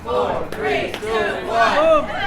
4, 3, 2, 1.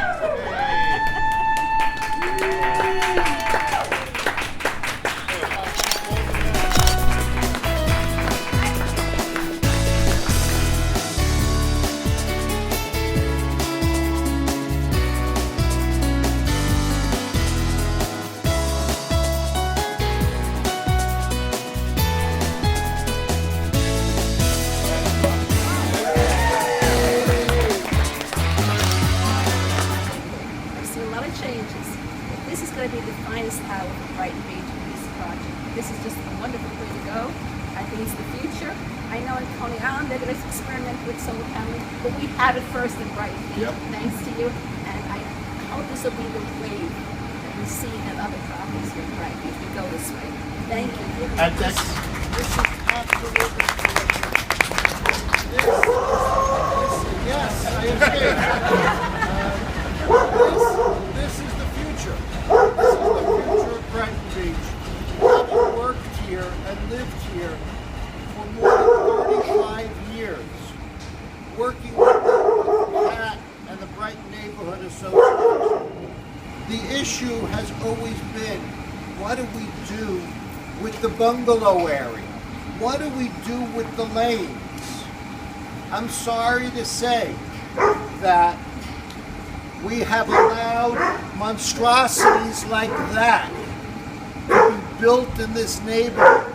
Going to be the finest hour for Brighton Beach with this project. This is just a wonderful way to go. I think it's the future. I know in Coney Island they're going to experiment with solar paneling, but we have it first in Brighton Beach, thanks to you. And I hope this will be the wave that we see in other properties here in Brighton Beach. We go this way. Thank you. And this is absolutely yes, I understand. This is the future. This is the future of Brighton Beach. Having worked here and lived here for more than 35 years, working with Pat and the Brighton Neighborhood Association, the issue has always been, what do we do with the bungalow area? What do we do with the lanes? I'm sorry to say that we have allowed monstrosities like that to be built in this neighborhood,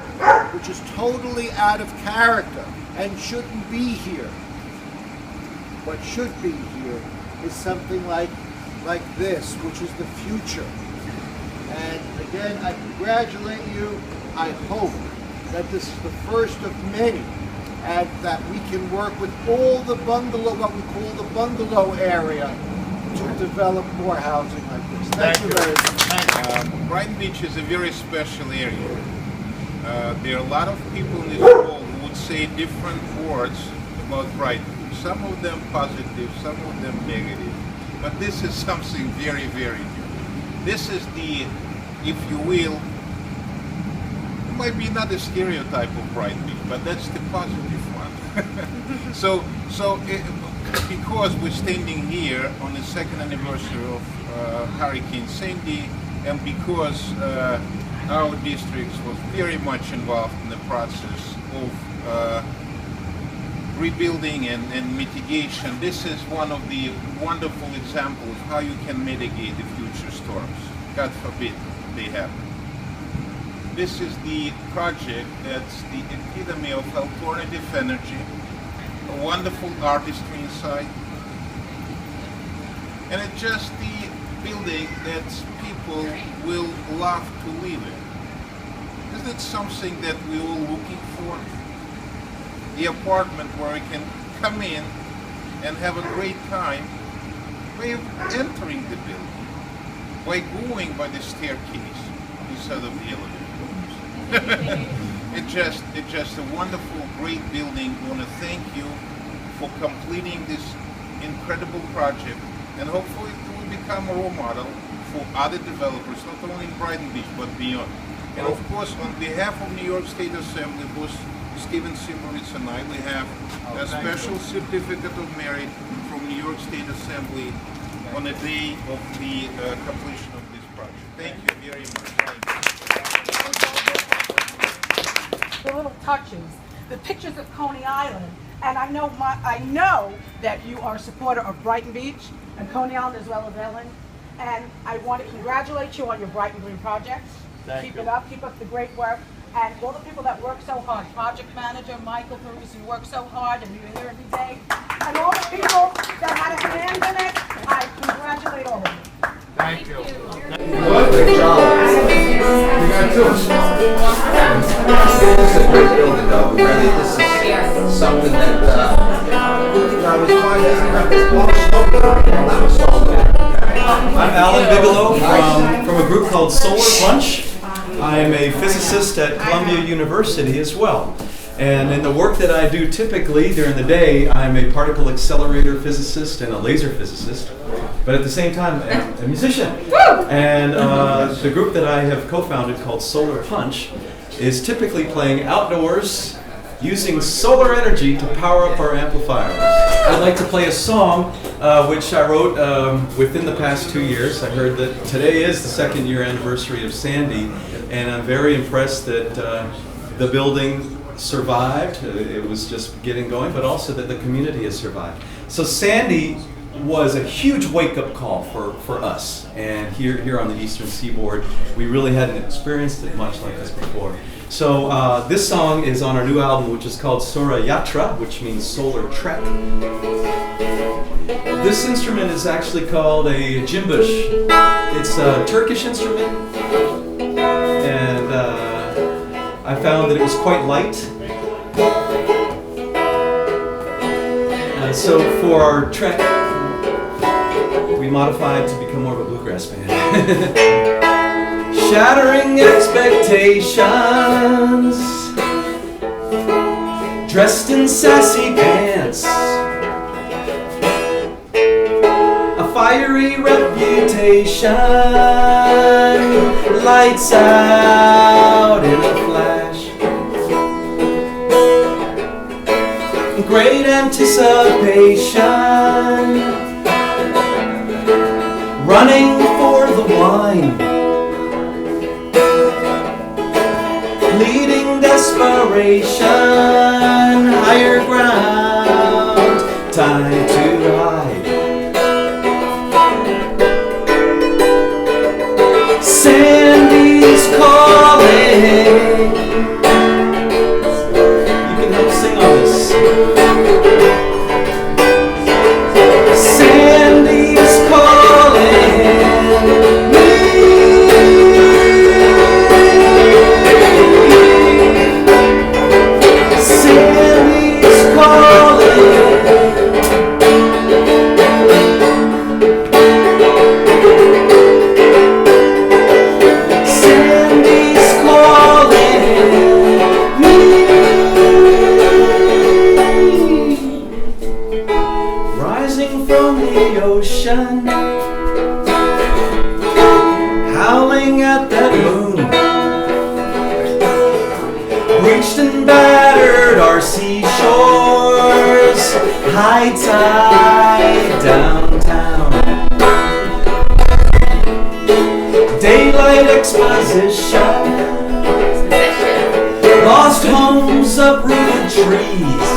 which is totally out of character and shouldn't be here. What should be here is something like this, which is the future. And again, I congratulate you. I hope that this is the first of many, and that we can work with all the bungalow, what we call the bungalow area, to develop more housing like this. Thank you very much. Brighton Beach is a very special area. There are a lot of people in this world who would say different words about Brighton. Some of them positive, some of them negative. But this is something very, very new. This is the, if you will, it might be not a stereotype of Brighton Beach, but that's the positive one. so because we're standing here on the second anniversary of Hurricane Sandy, and because our district was very much involved in the process of rebuilding and mitigation, this is one of the wonderful examples of how you can mitigate the future storms. God forbid they happen. This is the project that's the epitome of alternative energy, a wonderful artistry inside, and it's just the building that people will love to live in. Isn't it something that we're all looking for? The apartment where we can come in and have a great time by entering the building, by going by the staircase instead of the elevator. It's just a wonderful, great building. We want to thank you for completing this incredible project, and hopefully it will become a role model for other developers, not only in Brighton Beach, but beyond. And of course, on behalf of New York State Assembly, both Stephen Cymbrowitz and I, we have a special certificate of merit from New York State Assembly on the day of the completion of this project. Thank you very much. The little touches, the pictures of Coney Island, and I know that you are a supporter of Brighton Beach and Coney Island as well as Ellen, and I want to congratulate you on your Brighton Green projects. Keep it up, keep up the great work, and all the people that work so hard, project manager Michael Parisi, you work so hard and you're here every day, and all the people that had a hand in it, I congratulate all of you. Thank you. Good job. This is a great building, though. Really, this is something that I was I'm Alan Bigelow from a group called Solar Punch. I am a physicist at Columbia University as well. And in the work that I do typically during the day, I'm a particle accelerator physicist and a laser physicist. But at the same time, I'm a musician. And the group that I have co-founded called Solar Punch is typically playing outdoors using solar energy to power up our amplifiers. I'd like to play a song which I wrote within the past 2 years. I heard that today is the 2nd year anniversary of Sandy, and I'm very impressed that the building survived. It was just getting going, but also that the community has survived. So Sandy was a huge wake-up call for us, and here on the Eastern Seaboard, we really hadn't experienced it much like this before. So this song is on our new album, which is called Sora Yatra, which means solar trek. This instrument is actually called a cymbrowitz. It's a Turkish instrument, and I found that it was quite light. So for our trek, we modified to become more of a bluegrass band. Shattering expectations, dressed in sassy pants, a fiery reputation, lights out in a flash, great anticipation, running for the wine, leading desperation, higher ground, time to hide. Sandy's calling. You can help sing on this. Sandy's calling. Howling at that moon, breached and battered our seashores, high tide downtown, daylight exposition, lost homes, uprooted trees,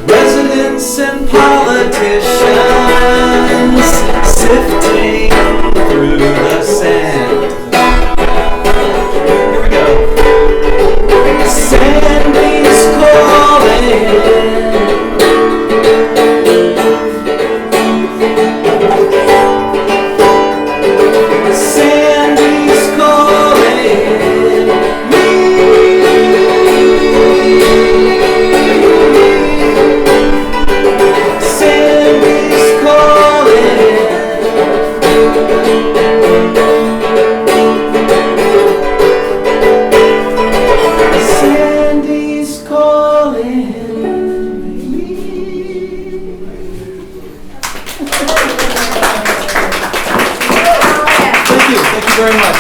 residents and politicians sifting through the sand. Here we go. Sandy's calling. Sandy's calling me. Sandy's calling. Sandy's calling me. Thank you very much.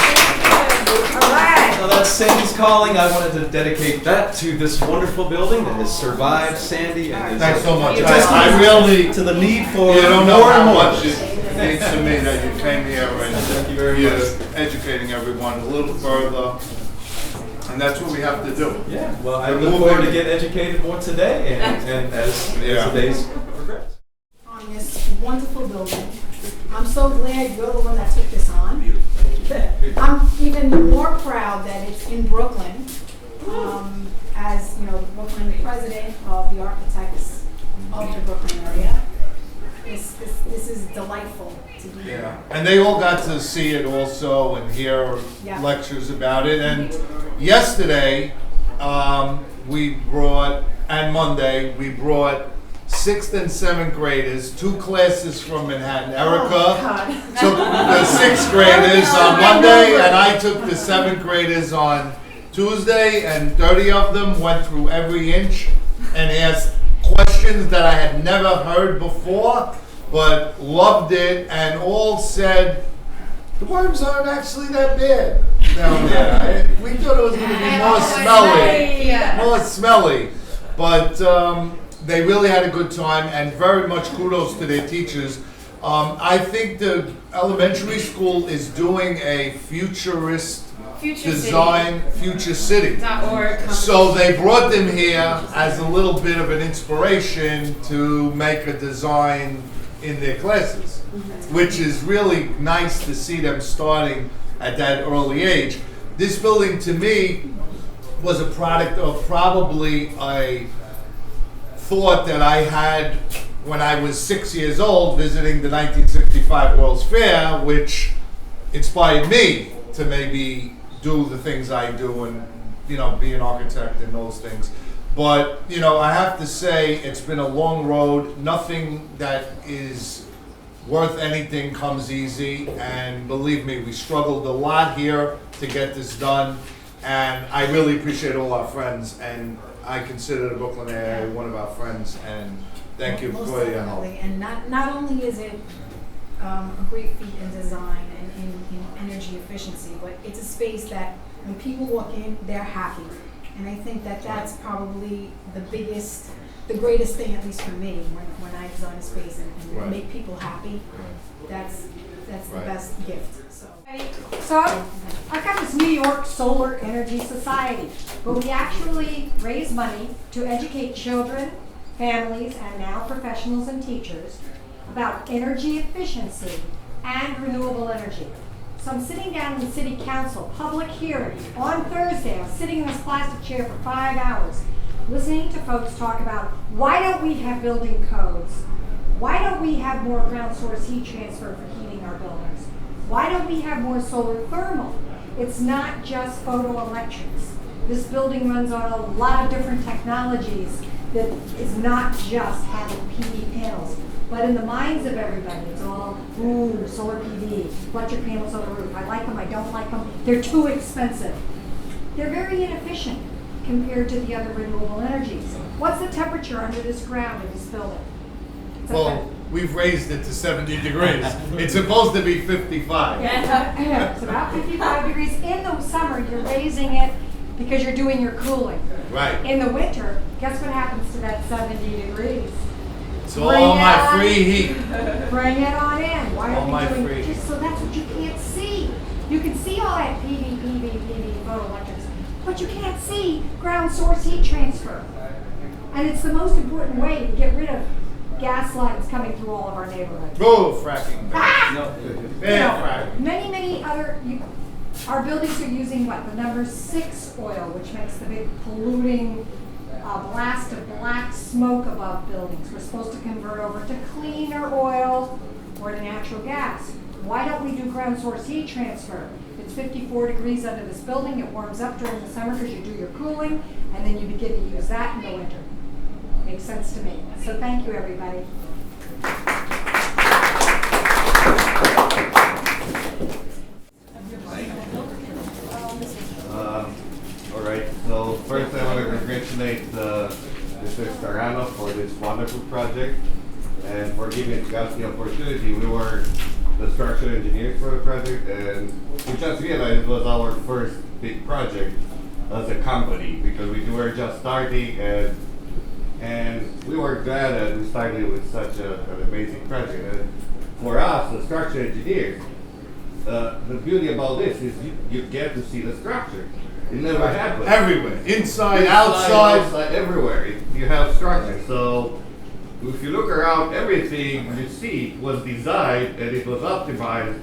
Now that's Sandy's calling. I wanted to dedicate that to this wonderful building that has survived Sandy and is Thanks so much. I really to the need for You don't know more how and more. much it means to me that you came here and Thank you very you're much. educating everyone a little further, and that's what we have to do. Yeah, well, I look forward to get educated more today and as the days progress. On this wonderful building. I'm so glad you're the one that took this on. I'm even more proud that it's in Brooklyn. As you know, Brooklyn, the president of the architects of the Brooklyn area. This is delightful to be here. Yeah, and they all got to see it also and hear Yeah. lectures about it. And yesterday, we brought, and Monday, we brought 6th and 7th graders, 2 classes from Manhattan. Erica took the 6th graders on Monday, and I took the 7th graders on Tuesday, and 30 of them went through every inch and asked questions that I had never heard before, but loved it, and all said, the worms aren't actually that bad down there. We thought it it was going to be more smelly. More smelly. But they really had a good time, and very much kudos to their teachers. I think the elementary school is doing a futurist design, Future City. So they brought them here as a little bit of an inspiration to make a design in their classes, which is really nice to see them starting at that early age. This building to me was a product of probably a thought that I had when I was 6 years old visiting the 1965 World's Fair, which inspired me to maybe do the things I do and, you know, be an architect and those things. But, you know, I have to say it's been a long road. Nothing that is worth anything comes easy, and believe me, we struggled a lot here to get this done, and I really appreciate all our friends, and I consider the Brooklyn area one of our friends, and thank you Most for your help. definitely. And not only is it a great feat in design and in energy efficiency, but it's a space that when people walk in, they're happy. And I think that that's probably the greatest thing, at least for me, when I design a space and Right. make people happy. That's the Right. best gift. So I've got this New York Solar Energy Society, but we actually raise money to educate children, families, and now professionals and teachers about energy efficiency and renewable energy. So I'm sitting down in the city council, public hearing, on Thursday. I was sitting in this plastic chair for 5 hours, listening to folks talk about why don't we have building codes? Why don't we have more ground source heat transfer for heating our buildings? Why don't we have more solar thermal? It's not just photoelectrics. This building runs on a lot of different technologies that is not just having PV panels. But in the minds of everybody, it's all, ooh, solar PV, electric panels on the roof. I like them, I don't like them. They're too expensive. They're very inefficient compared to the other renewable energies. What's the temperature under this ground in this building? It's Well, we've raised it to 70 degrees. It's supposed to be 55. Yeah, it's about 55 degrees. In the summer, you're raising it because you're doing your cooling. Right. In the winter, guess what happens to that 70 degrees? So all my free heat. Bring it on in. Why All my are we free. doing just so that's what you can't see. You can see all that PV, photoelectrics, but you can't see ground source heat transfer. And it's the most important way to get rid of gas lines coming through all of our neighborhoods. Oh, fracking. Ah! Bad fracking. Many other, our buildings are using what? The number 6 oil, which makes the big polluting blast of black smoke above buildings. We're supposed to convert over to cleaner oil or to natural gas. Why don't we do ground source heat transfer? It's 54 degrees under this building. It warms up during the summer because you do your cooling, and then you begin to use that in the winter. Makes sense to me. So thank you, everybody. All right, so first I want to congratulate Mr. Starano for this wonderful project and for giving us the opportunity. We were the structural engineers for the project, and we just realized it was our first big project as a company because we were just starting, and we were glad that we started with such an amazing project. And for us, the structural engineers, the beauty about this is you get to see the structure. It never happens. Everywhere. Inside, outside. Everywhere. You have structure. So if you look around, everything you see was designed and it was optimized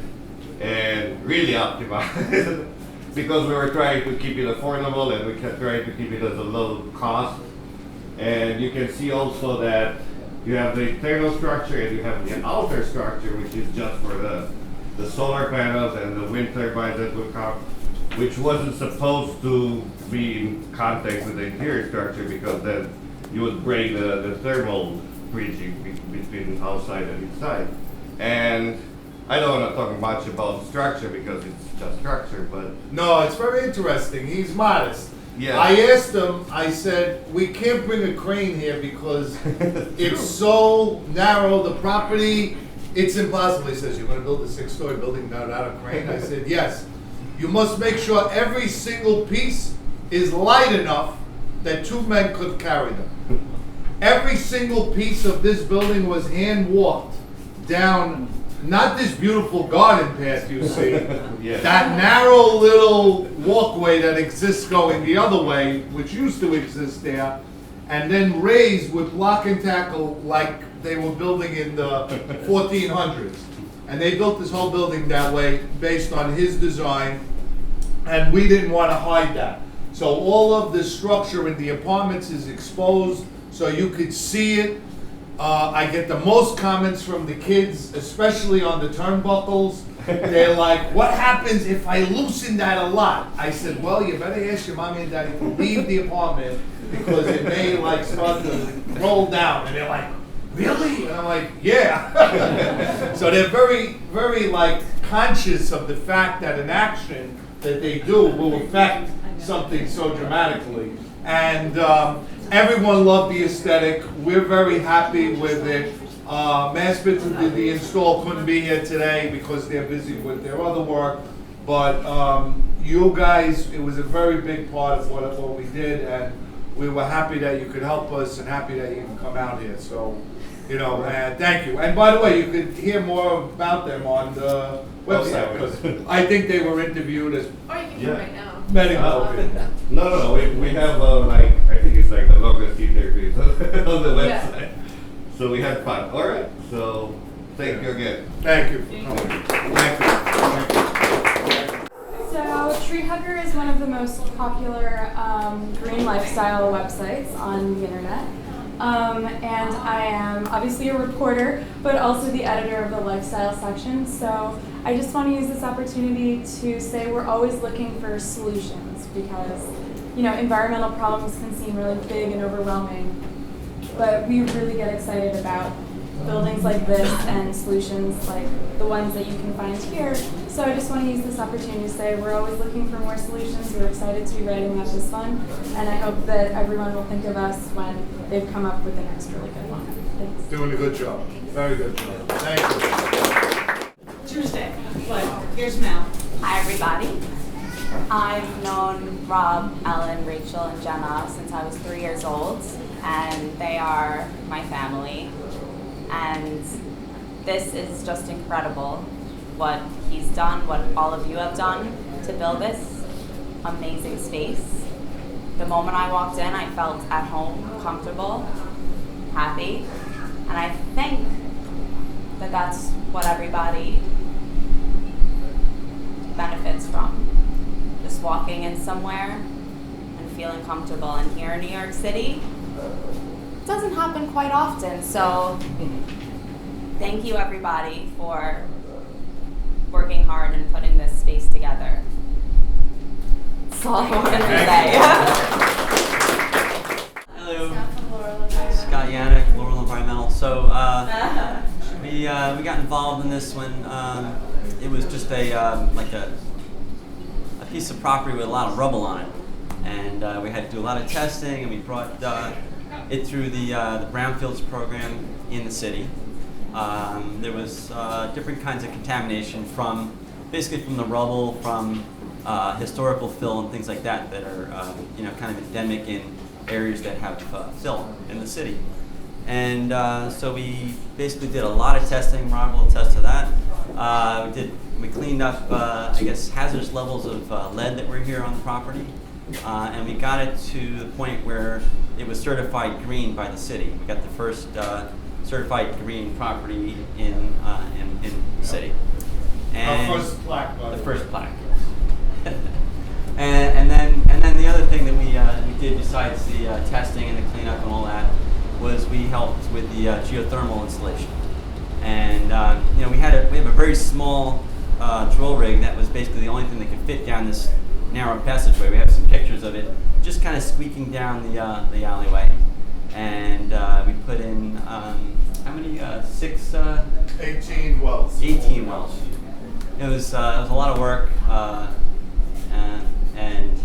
and really optimized because we were trying to keep it affordable and we kept trying to keep it as a low cost. And you can see also that you have the internal structure and you have the outer structure, which is just for the solar panels and the wind turbines that will come, which wasn't supposed to be in contact with the interior structure because then you would break the thermal bridging between outside and inside. And I don't want to talk much about structure because it's just structure, but No, it's very interesting. He's modest. yeah. I asked him, I said, we can't bring a crane here because it's so narrow, the property, it's impossible. He says, you're going to build a 6-story building without a crane? I said, yes. you must make sure every single piece is light enough that 2 men could carry them. Every single piece of this building was hand walked down, not this beautiful garden path you see, that narrow little walkway that exists going the other way, which used to exist there, and then raised with block and tackle like they were building in the 1400s. And they built this whole building that way based on his design, and we didn't want to hide that. So all of the structure in the apartments is exposed so you could see it. I get the most comments from the kids, especially on the turnbuckles. They're like, what happens if I loosen that a lot? I said, well, you better ask your mommy and daddy to leave the apartment because it may like start to roll down. And they're like, really? And I'm like, yeah. So they're very, very like conscious of the fact that an action that they do will affect something so dramatically. And everyone loved the aesthetic. We're very happy with it. Maspit, who did the install, couldn't be here today because they're busy with their other work. But you guys, it was a very big part of what we did, and we were happy that you could help us and happy that you can come out here. So, you know, thank you. And by the way, you could hear more about them on the website because I think they were interviewed as. Or you can do it right now. No, we have like, I think it's like the longest interviews on the website. Yeah. So we had fun. All right. So thank you again. Thank you for coming. Thank you. So Tree Hugger is one of the most popular green lifestyle websites on the internet. And I am obviously a reporter, but also the editor of the lifestyle section. So I just want to use this opportunity to say we're always looking for solutions because, you know, environmental problems can seem really big and overwhelming, but we really get excited about buildings like this and solutions like the ones that you can find here. So I just want to use this opportunity to say we're always looking for more solutions. We're excited to be writing about this one, and I hope that everyone will think of us when they've come up with the next really good one. Thanks. Doing a good job. Very good job. Thank you. Tuesday. But here's Mel. Hi, everybody. I've known Rob, Ellen, Rachel, and Jenna since I was 3 years old, and they are my family. And this is just incredible what he's done, what all of you have done to build this amazing space. The moment I walked in, I felt at home, comfortable, happy, and I think that that's what everybody benefits from. Just walking in somewhere and feeling comfortable. And here in New York City, it doesn't happen quite often, so thank you everybody for working hard and putting this space together. That's all I wanted to say. Hello, Scott Yannick, Laurel Environmental. So we got involved in this when it was just a piece of property with a lot of rubble on it, and we had to do a lot of testing, and we brought it through the brownfields program in the city. There was different kinds of contamination from basically from the rubble, from historical fill and things like that that are kind of endemic in areas that have fill in the city. And so we basically did a lot of testing. Rob will attest to that. We cleaned up, hazardous levels of lead that were here on the property, and we got it to the point where it was certified green by the city. We got the first certified green property in the city. And Our first plaque, by the way. first plaque. and then the other thing that we did besides the testing and the cleanup and all that was we helped with the geothermal installation. And we have a very small drill rig that was basically the only thing that could fit down this narrow passageway. We have some pictures of it, just kind of squeaking down the alleyway. And we put in how many? 18 wells. 18 wells. It was a lot of work, and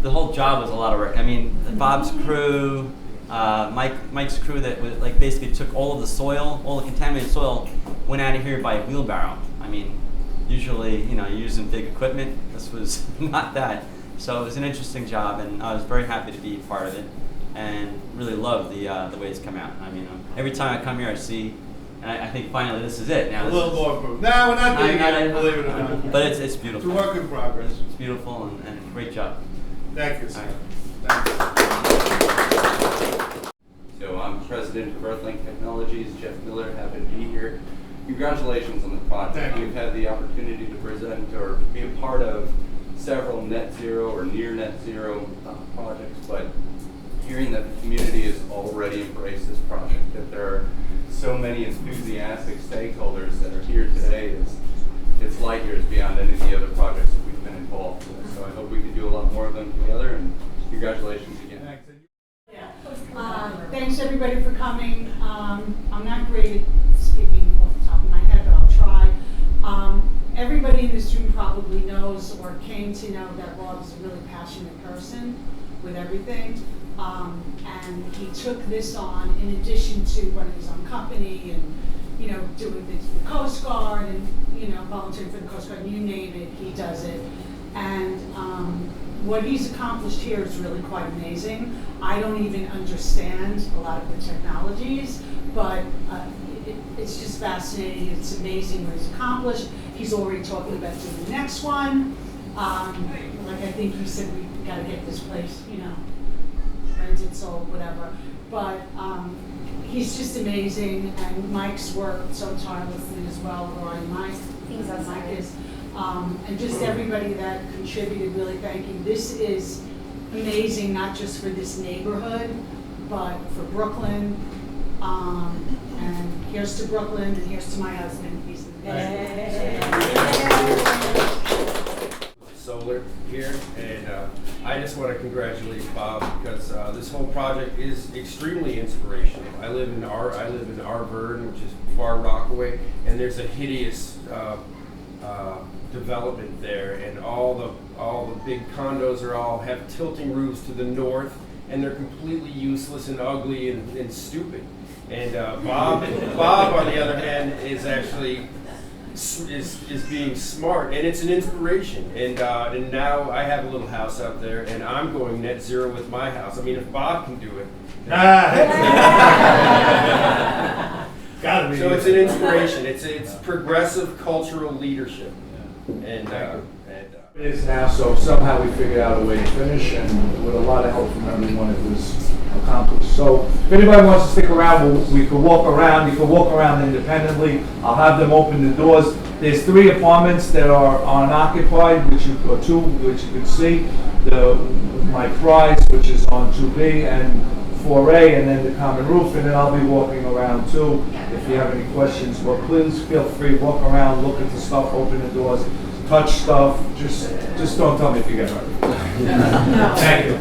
the whole job was a lot of work. I mean, Bob's crew, Mike's crew that was basically took all of the soil, all the contaminated soil, went out of here by wheelbarrow. I mean, usually, you know, using big equipment. This was not that. So it was an interesting job, and I was very happy to be part of it, and really love the way it's come out. I mean, every time I come here, I see, and I think finally this is it. Now A little more proof. No, we're not doing it, believe it or not. But it's beautiful. It's a work in progress. It's beautiful, and great job. Thank you, sir. All right. Thank you. So I'm president of Earthlink Technologies, Jeff Miller, happy to be here. Congratulations on the project. Thank you. We've had the opportunity to present or be a part of several net zero or near net zero projects, but hearing that the community has already embraced this project, that there are so many enthusiastic stakeholders that are here today, it's light years beyond any of the other projects that we've been involved with. So I hope we can do a lot more of them together, and congratulations again. Thanks everybody for coming. I'm not great at speaking off the top of my head, but I'll try. Everybody in this room probably knows or came to know that Rob is a really passionate person with everything. And he took this on in addition to running his own company and, you know, doing things for the Coast Guard and, you know, volunteering for the Coast Guard, you name it, he does it. And what he's accomplished here is really quite amazing. I don't even understand a lot of the technologies, but it's just fascinating. It's amazing what he's accomplished. He's already talking about doing the next one. Like I think you said, we got to get this place, you know, rented, sold, whatever. But he's just amazing, and Mike's worked so tirelessly as well. Where are you, Mike? He's outside. Mike is. And just everybody that contributed, really thank you. This is amazing, not just for this neighborhood, but for Brooklyn. And here's to Brooklyn, and here's to my husband. He's the Solar here, and I just want to congratulate Bob because this whole project is extremely inspirational. I live in Arverne, which is Far Rockaway, and there's a hideous development there, and all the big condos have tilting roofs to the north, and they're completely useless and ugly and stupid. And Bob, on the other hand, is actually is being smart, and it's an inspiration. And now I have a little house out there, and I'm going net zero with my house. I mean, if Bob can do it, Gotta be. So it's an inspiration. It's progressive cultural leadership, and it is now. So somehow we figured out a way to finish, and with a lot of help from everyone, it was accomplished. So if anybody wants to stick around, we could walk around. You can walk around independently. I'll have them open the doors. There's 3 apartments that are unoccupied, or 2, which you can see. My prize, which is on 2B, and 4A, and then the common roof, and then I'll be walking around too. If you have any questions, well, please feel free, walk around, look at the stuff, open the doors, touch stuff. Just don't tell me if you get hurt. Thank you.